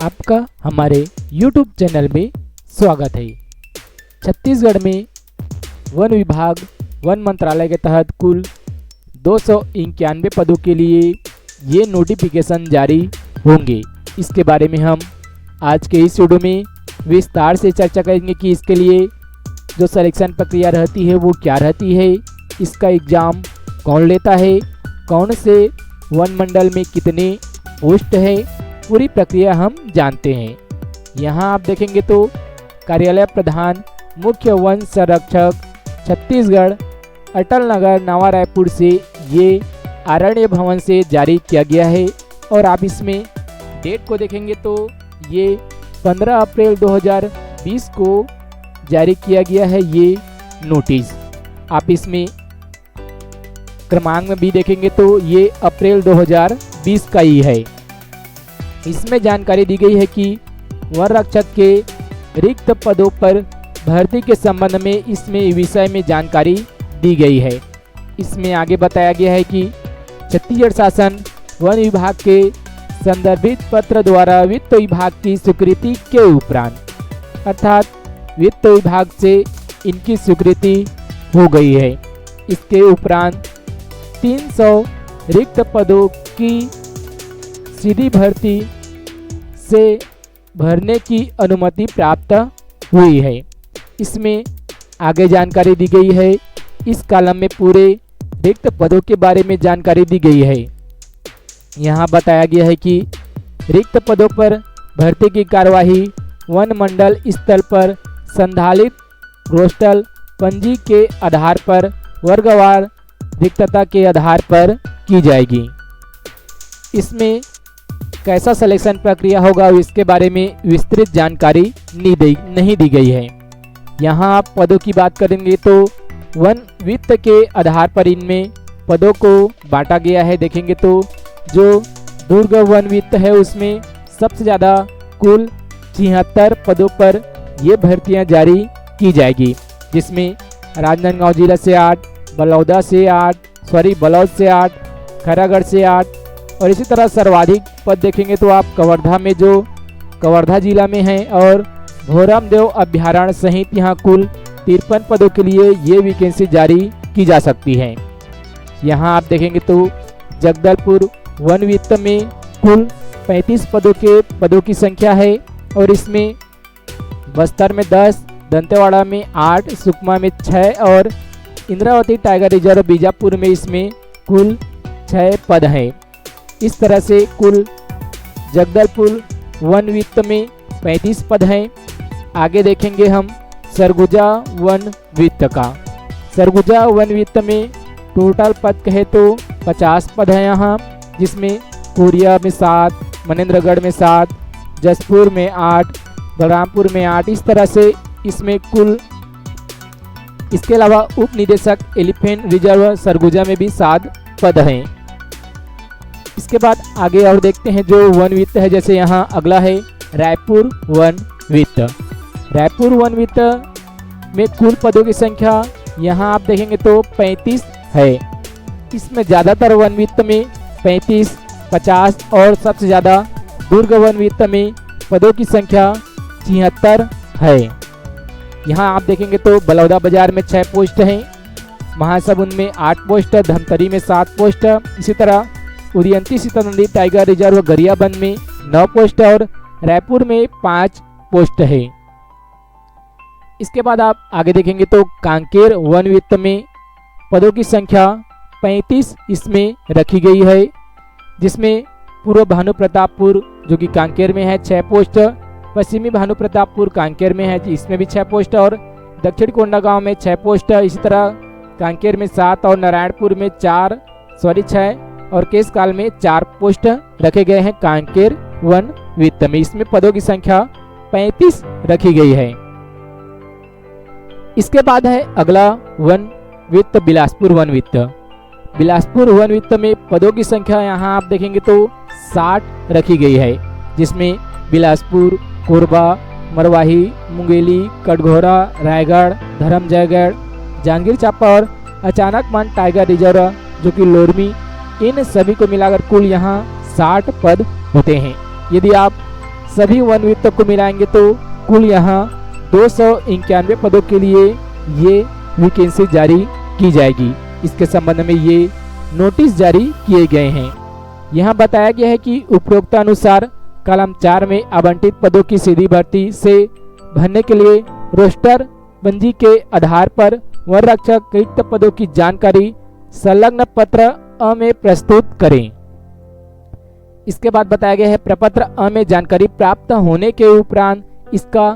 आपका हमारे YouTube channel में स्वागत है। छत्तीसगढ़ में वन विभाग वन मंत्रालय के तहत कुल 291 पदों के लिए ये नोटिफिकेशन जारी होंगे। इसके बारे में हम आज के इस वीडियो में विस्तार से चर्चा करेंगे कि इसके लिए जो सिलेक्शन प्रक्रिया रहती है वो क्या रहती है, इसका एग्ज़ाम कौन लेता है, कौन से वन मंडल में कितने पोस्ट है, पूरी प्रक्रिया हम जानते हैं। यहाँ आप देखेंगे तो कार्यालय प्रधान मुख्य वन संरक्षक छत्तीसगढ़ अटल नगर नवा रायपुर से ये आरण्य भवन से जारी किया गया है। और आप इसमें डेट को देखेंगे तो ये 15 अप्रैल 2020 को जारी किया गया है ये नोटिस। आप इसमें क्रमांक में भी देखेंगे तो ये अप्रैल 2020 का ही है। इसमें जानकारी दी गई है कि वन रक्षक के रिक्त पदों पर भर्ती के संबंध में इसमें विषय में जानकारी दी गई है। इसमें आगे बताया गया है कि छत्तीसगढ़ शासन वन विभाग के संदर्भित पत्र द्वारा वित्त विभाग की स्वीकृति के उपरांत अर्थात वित्त विभाग से इनकी स्वीकृति हो गई है। इसके उपरांत 300 रिक्त पदों की सीधी भर्ती से भरने की अनुमति प्राप्त हुई है। इसमें आगे जानकारी दी गई है। इस कॉलम में पूरे रिक्त पदों के बारे में जानकारी दी गई है। यहाँ बताया गया है कि रिक्त पदों पर भर्ती की कार्यवाही वन मंडल स्तर पर संधालित रोस्टर पंजी के आधार पर वर्गवार रिक्तता के आधार पर की जाएगी। इसमें कैसा सिलेक्शन प्रक्रिया होगा इसके बारे में विस्तृत जानकारी नहीं दी गई है। यहाँ आप पदों की बात करेंगे तो वन वित्त के आधार पर इनमें पदों को बांटा गया है। देखेंगे तो जो दुर्ग वन वित्त है उसमें सबसे ज़्यादा कुल 76 पदों पर ये भर्तियां जारी की जाएगी, जिसमें राजनांदगांव जिला से 8, बलौदा से 8, बलौद से 8, खैरागढ़ से 8 और इसी तरह सर्वाधिक पद देखेंगे तो आप कवर्धा में जो कवर्धा जिला में है और भोरमदेव अभ्यारण्य सहित यहाँ कुल 53 पदों के लिए ये वैकेंसी जारी की जा सकती है। यहाँ आप देखेंगे तो जगदलपुर वन वित्त में कुल 35 पदों की संख्या है और इसमें बस्तर में 10, दंतेवाड़ा में 8, सुकमा में 6 और इंद्रावती टाइगर रिजर्व बीजापुर में इसमें कुल 6 पद हैं। इस तरह से कुल जगदलपुर वन वित्त में 35 पद हैं। आगे देखेंगे हम सरगुजा वन वित्त का। सरगुजा वन वित्त में टोटल पद कहे तो 50 पद हैं यहाँ, जिसमें कोरिया में 7, मनेंद्रगढ़ में 7, जसपुर में 8, बलरामपुर में 8। इस तरह से इसमें कुल, इसके अलावा उप निदेशक एलिफेंट रिजर्व सरगुजा में भी 7 पद हैं। इसके बाद आगे और देखते हैं जो वन वित्त है। जैसे यहाँ अगला है रायपुर वन वित्त। रायपुर वन वित्त में कुल पदों की संख्या यहाँ आप देखेंगे तो 35 है। इसमें ज़्यादातर वन वित्त में 35, 50 और सबसे ज़्यादा दुर्ग वन वित्त में पदों की संख्या 76 है। यहाँ आप देखेंगे तो बलौदा बाजार में 6 पोस्ट हैं, महासमुंद में 8 पोस्ट, धमतरी में 7 पोस्ट, इसी तरह उदयंती सीतानदी टाइगर रिजर्व गरियाबंद में 9 पोस्ट और रायपुर में 5 पोस्ट है। इसके बाद आप आगे देखेंगे तो कांकेर वन वित्त में पदों की संख्या 35 इसमें रखी गई है, जिसमें पूर्व भानु प्रतापपुर जो कि कांकेर में है 6 पोस्ट, पश्चिमी भानु प्रतापपुर कांकेर में है इसमें भी 6 पोस्ट और दक्षिण कोंडागांव में 6 पोस्ट। इसी तरह कांकेर में 7 और नारायणपुर में 6 और केसकाल में 4 पोस्ट रखे गए हैं कांकेर वन वित्त में। इसमें पदों की संख्या 35 रखी गई है। इसके बाद है अगला वन वित्त बिलासपुर वन वित्त। बिलासपुर वन वित्त में पदों की संख्या यहाँ आप देखेंगे तो 60 रखी गई है, जिसमें बिलासपुर, कोरबा, मरवाही, मुंगेली, कटघोरा, रायगढ़, धरमजयगढ़, जांजगीर चांपा और अचानकमान टाइगर रिजर्व जो कि लोरमी, इन सभी को मिलाकर कुल यहाँ 60 पद होते हैं। यदि आप सभी वन वित्त को मिलाएंगे तो कुल यहाँ 291 पदों के लिए ये वैकेंसी जारी की जाएगी। इसके संबंध में ये नोटिस जारी किए गए हैं। यहाँ बताया गया है कि उपरोक्त अनुसार कॉलम 4 में आवंटित पदों की सीधी भर्ती से भरने के लिए रोस्टर पंजी के आधार पर वन रक्षक रिक्त पदों की जानकारी संलग्न पत्र अ में प्रस्तुत करें। इसके बाद बताया गया है प्रपत्र अ में जानकारी प्राप्त होने के उपरांत इसका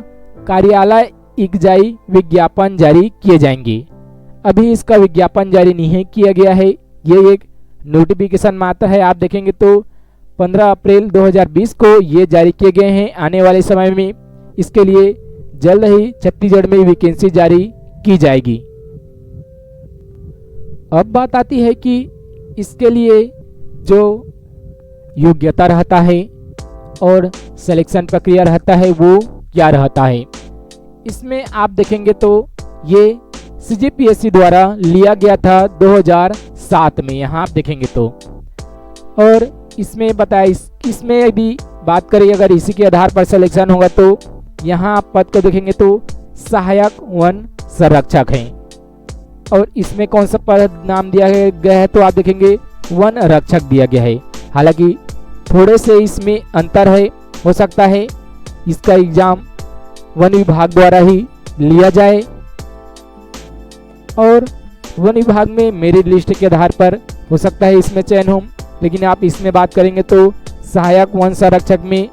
कार्यालय इकजाई विज्ञापन जारी किए जाएंगे। अभी इसका विज्ञापन जारी नहीं किया गया है, ये एक नोटिफिकेशन मात्र है। आप देखेंगे तो 15 अप्रैल 2020 को ये जारी किए गए हैं। आने वाले समय में इसके लिए जल्द ही छत्तीसगढ़ में वैकेंसी जारी की जाएगी। अब बात आती है कि इसके लिए जो योग्यता रहता है और सिलेक्शन प्रक्रिया रहता है वो क्या रहता है। इसमें आप देखेंगे तो ये CGPSC द्वारा लिया गया था 2007 में, यहाँ आप देखेंगे तो। और इसमें बताया इसमें भी बात करें अगर इसी के आधार पर सिलेक्शन होगा तो यहाँ आप पद को देखेंगे तो सहायक वन संरक्षक हैं। और इसमें कौन सा पद नाम दिया गया है तो आप देखेंगे वन रक्षक दिया गया है। हालांकि थोड़े से इसमें अंतर है, हो सकता है इसका एग्जाम वन विभाग द्वारा ही लिया जाए और वन विभाग में मेरिट लिस्ट के आधार पर हो सकता है इसमें चयन हो। लेकिन आप इसमें बात करेंगे तो सहायक वन संरक्षक में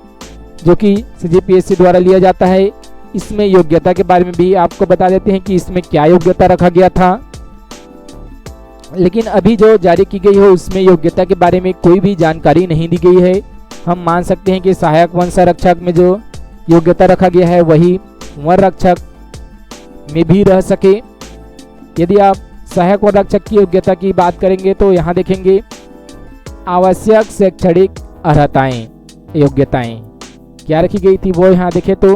जो कि CGPSC द्वारा लिया जाता है, इसमें योग्यता के बारे में भी आपको बता देते हैं कि इसमें क्या योग्यता रखा गया था। लेकिन अभी जो जारी की गई है उसमें योग्यता के बारे में कोई भी जानकारी नहीं दी गई है। हम मान सकते हैं कि सहायक वन संरक्षक में जो योग्यता रखा गया है वही वन रक्षक में भी रह सके। यदि आप सहायक वन रक्षक की योग्यता की बात करेंगे तो यहाँ देखेंगे आवश्यक शैक्षणिक अर्हताएं योग्यताएं क्या रखी गई थी वो यहाँ देखें तो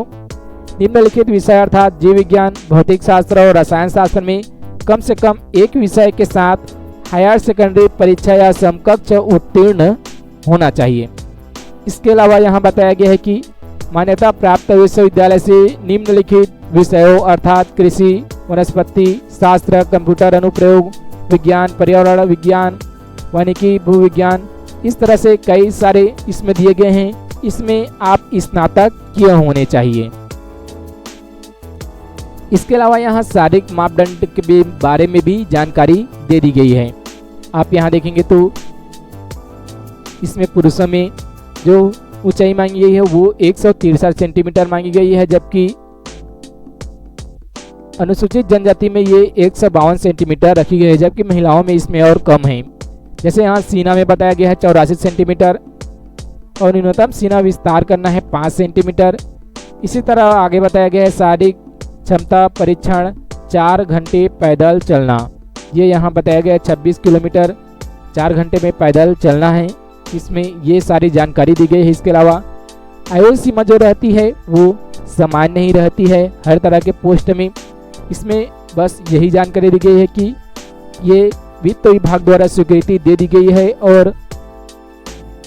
निम्नलिखित विषय अर्थात जीव विज्ञान, भौतिक शास्त्र और रसायन शास्त्र में कम से कम एक विषय के साथ हायर सेकेंडरी परीक्षा या समकक्ष उत्तीर्ण होना चाहिए। इसके अलावा यहाँ बताया गया है कि मान्यता प्राप्त विश्वविद्यालय से निम्नलिखित विषयों अर्थात कृषि, वनस्पति शास्त्र, कंप्यूटर अनुप्रयोग विज्ञान, पर्यावरण विज्ञान, वानिकी, भूविज्ञान, इस तरह से कई सारे इसमें दिए गए हैं। इसमें आप स्नातक किए होने चाहिए। इसके अलावा यहाँ शारीरिक मापदंड के बारे में भी जानकारी दे दी गई है। आप यहाँ देखेंगे तो इसमें पुरुषों में जो ऊंचाई मांगी गई है वो 163 सेंटीमीटर मांगी गई है, जबकि अनुसूचित जनजाति में ये 152 सेंटीमीटर रखी गई है, जबकि महिलाओं में इसमें और कम है। जैसे यहाँ सीना में बताया गया है 84 सेंटीमीटर और न्यूनतम सीना विस्तार करना है 5 सेंटीमीटर। इसी तरह आगे बताया गया है शारीरिक क्षमता परीक्षण 4 घंटे पैदल चलना, ये यहाँ बताया गया है 26 किलोमीटर 4 घंटे में पैदल चलना है। इसमें ये सारी जानकारी दी गई है। इसके अलावा आयु सीमा जो रहती है वो समान नहीं रहती है हर तरह के पोस्ट में। इसमें बस यही जानकारी दी गई है कि ये वित्त विभाग द्वारा स्वीकृति दे दी गई है और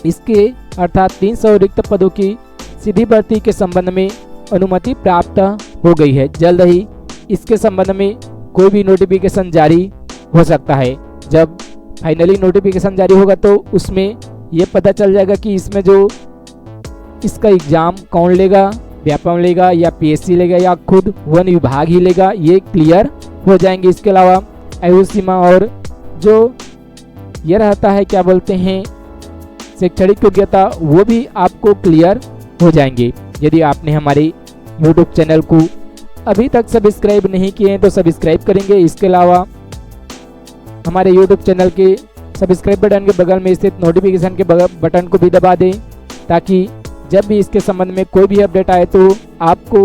इसके अर्थात 300 रिक्त पदों की सीधी भर्ती के संबंध में अनुमति प्राप्त हो गई है। जल्द ही इसके संबंध में कोई भी नोटिफिकेशन जारी हो सकता है। जब फाइनली नोटिफिकेशन जारी होगा तो उसमें ये पता चल जाएगा कि इसमें जो इसका एग्ज़ाम कौन लेगा, व्यापम लेगा या PSC लेगा या खुद वन विभाग ही लेगा, ये क्लियर हो जाएंगे। इसके अलावा आयु सीमा और जो ये रहता है क्या बोलते हैं शैक्षणिक योग्यता वो भी आपको क्लियर हो जाएंगे। यदि आपने हमारे YouTube चैनल को अभी तक सब्सक्राइब नहीं किए हैं तो सब्सक्राइब करेंगे। इसके अलावा हमारे YouTube चैनल के सब्सक्राइब बटन के बगल में स्थित नोटिफिकेशन के बटन को भी दबा दें ताकि जब भी इसके संबंध में कोई भी अपडेट आए तो आपको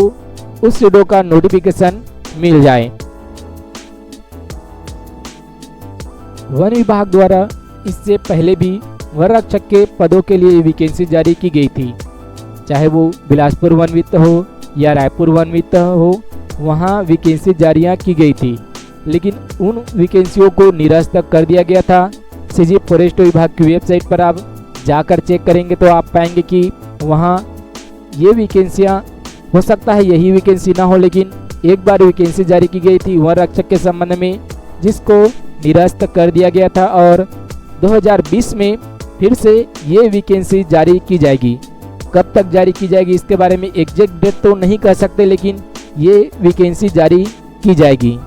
उस वीडियो का नोटिफिकेशन मिल जाए। वन विभाग द्वारा इससे पहले भी वन रक्षक के पदों के लिए वैकेंसी जारी की गई थी, चाहे वो बिलासपुर वन वित्त हो या रायपुर वन वित्त हो, वहाँ वैकेंसी जारियाँ की गई थी, लेकिन उन वैकेंसियों को निरस्त कर दिया गया था। CG फॉरेस्ट विभाग की वेबसाइट पर आप जाकर चेक करेंगे तो आप पाएंगे कि वहाँ ये वैकेंसियाँ हो सकता है यही वैकेंसी ना हो, लेकिन एक बार वैकेंसी जारी की गई थी वन रक्षक के संबंध में, जिसको निरस्त कर दिया गया था और 2020 में फिर से ये वैकेंसी जारी की जाएगी। कब तक जारी की जाएगी इसके बारे में एग्जैक्ट डेट तो नहीं कह सकते, लेकिन ये वैकेंसी जारी की जाएगी।